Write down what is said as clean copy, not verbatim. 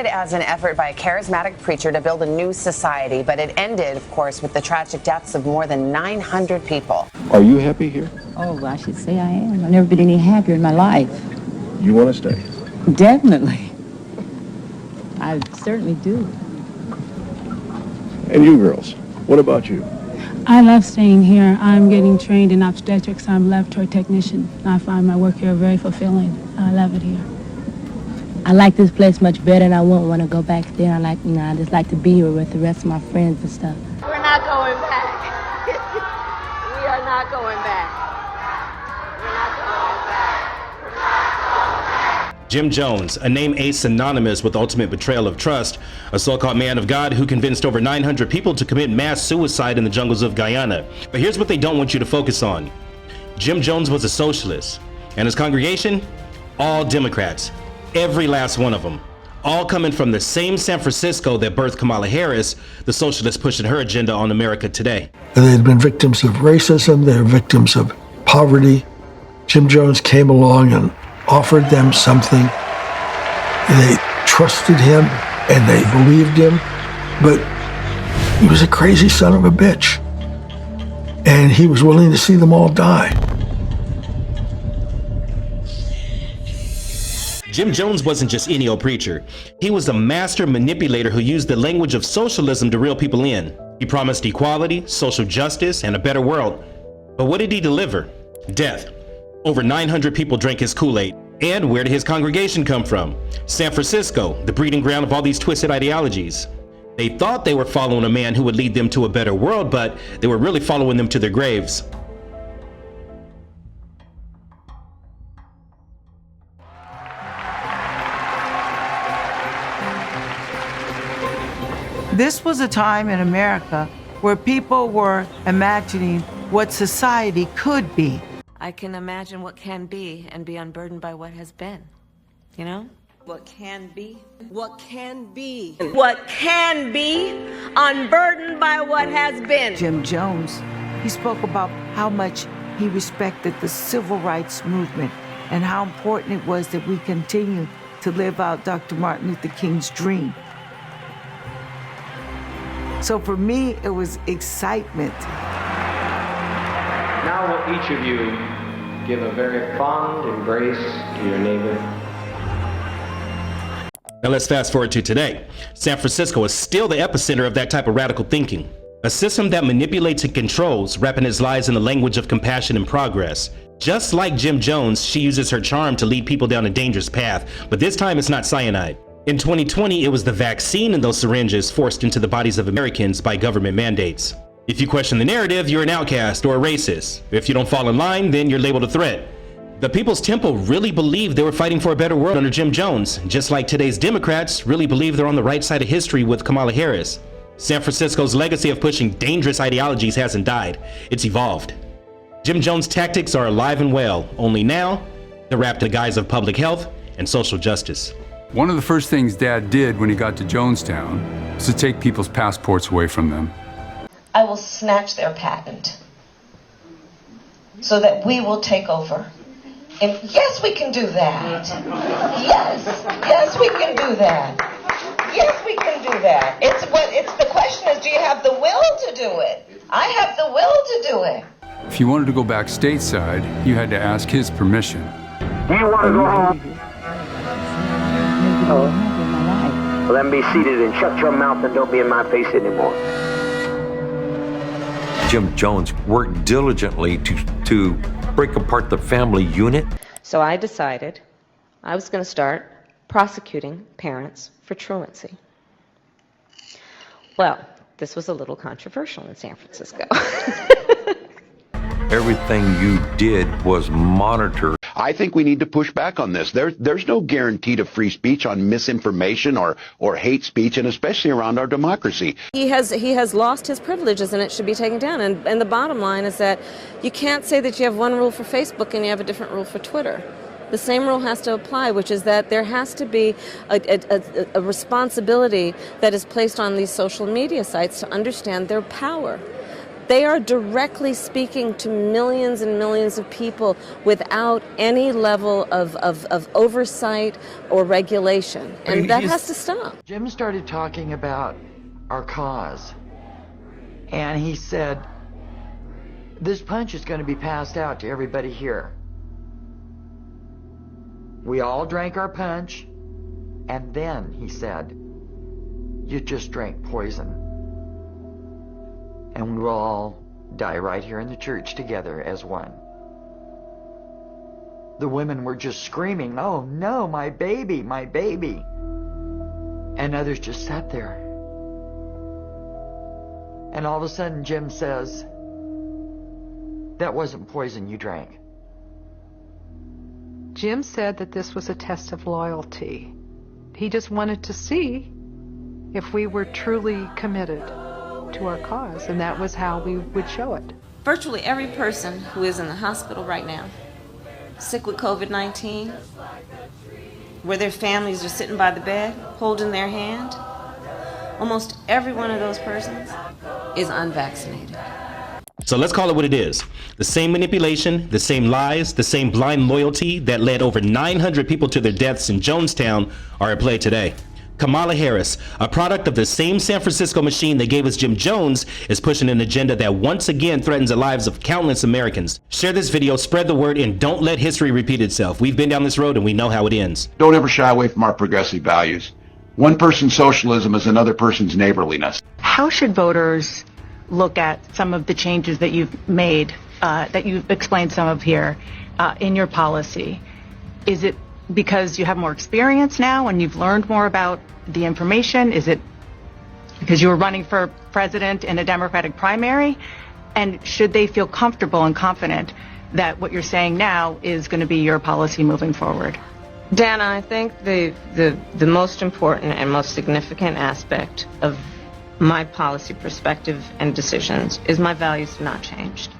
started as an effort by a charismatic preacher to build a new society, but it ended, of course, with the tragic deaths of more than 900 people. Are you happy here? Oh, I should say I am. I've never been any happier in my life. You want to stay? Definitely. I certainly do. And you girls, what about you? I love staying here. I'm getting trained in obstetrics. I'm a laboratory technician. I find my work here very fulfilling. I love it here. I like this place much better, and I wouldn't want to go back there. I just like to be here with the rest of my friends and stuff. We're not going back. We are not going back. We're not going back. Jim Jones, a name synonymous with ultimate betrayal of trust, a so-called man of God who convinced over 900 people to commit mass suicide in the jungles of Guyana. But here's what they don't want you to focus on. Jim Jones was a socialist, and his congregation, all Democrats. Every last one of them, all coming from the same San Francisco that birthed Kamala Harris, the socialist pushing her agenda on America today. They had been victims of racism, they were victims of poverty. Jim Jones came along and offered them something. They trusted him and they believed him, but he was a crazy son of a bitch. And he was willing to see them all die. Jim Jones wasn't just any old preacher. He was a master manipulator who used the language of socialism to reel people in. He promised equality, social justice, and a better world. But what did he deliver? Death. Over 900 people drank his Kool-Aid. And where did his congregation come from? San Francisco, the breeding ground of all these twisted ideologies. They thought they were following a man who would lead them to a better world, but they were really following them to their graves. This was a time in America where people were imagining what society could be. I can imagine what can be and be unburdened by what has been, you know? What can be? What can be? What can be? Unburdened by what has been. Jim Jones, he spoke about how much he respected the civil rights movement and how important it was that we continue to live out Dr. Martin Luther King's dream. So for me, it was excitement. Now will each of you give a very fond embrace to your neighbor. Now let's fast forward to today. San Francisco is still the epicenter of that type of radical thinking. A system that manipulates and controls, wrapping its lies in the language of compassion and progress. Just like Jim Jones, she uses her charm to lead people down a dangerous path, but this time it's not cyanide. In 2020, it was the vaccine in those syringes forced into the bodies of Americans by government mandates. If you question the narrative, you're an outcast or a racist. If you don't fall in line, then you're labeled a threat. The People's Temple really believed they were fighting for a better world under Jim Jones, just like today's Democrats really believe they're on the right side of history with Kamala Harris. San Francisco's legacy of pushing dangerous ideologies hasn't died, it's evolved. Jim Jones' tactics are alive and well, only now they're wrapped in the guise of public health and social justice. One of the first things Dad did when he got to Jonestown was to take people's passports away from them. I will snatch their patent so that we will take over. And yes, we can do that. Yes, we can do that. Yes, we can do that. It's the question is, do you have the will to do it? I have the will to do it. If you wanted to go back stateside, you had to ask his permission. Do you want to go home? Oh. Well, then be seated and shut your mouth and don't be in my face anymore. Jim Jones worked diligently to break apart the family unit. So I decided I was going to start prosecuting parents for truancy. Well, this was a little controversial in San Francisco. Everything you did was monitored. I think we need to push back on this. There's no guarantee to free speech on misinformation or hate speech, and especially around our democracy. He has lost his privileges, and it should be taken down. And the bottom line is that you can't say that you have one rule for Facebook and you have a different rule for Twitter. The same rule has to apply, which is that there has to be a responsibility that is placed on these social media sites to understand their power. They are directly speaking to millions and millions of people without any level of oversight or regulation. And that has to stop. Jim started talking about our cause. And he said, this punch is going to be passed out to everybody here. We all drank our punch. And then, he said, you just drank poison. And we will all die right here in the church together as one. The women were just screaming, oh no, my baby, my baby. And others just sat there. And all of a sudden Jim says, that wasn't poison you drank. Jim said that this was a test of loyalty. He just wanted to see if we were truly committed to our cause, and that was how we would show it. Virtually every person who is in the hospital right now, sick with COVID-19, where their families are sitting by the bed, holding their hand, almost every one of those persons is unvaccinated. So let's call it what it is. The same manipulation, the same lies, the same blind loyalty that led over 900 people to their deaths in Jonestown are at play today. Kamala Harris, a product of the same San Francisco machine that gave us Jim Jones, is pushing an agenda that once again threatens the lives of countless Americans. Share this video, spread the word, and don't let history repeat itself. We've been down this road and we know how it ends. Don't ever shy away from our progressive values. One person's socialism is another person's neighborliness. How should voters look at some of the changes that you've made, that you've explained some of here in your policy? Is it because you have more experience now and you've learned more about the information? Is it because you were running for president in a Democratic primary? And should they feel comfortable and confident that what you're saying now is going to be your policy moving forward? Dana, I think the most important and most significant aspect of my policy perspective and decisions is my values have not changed.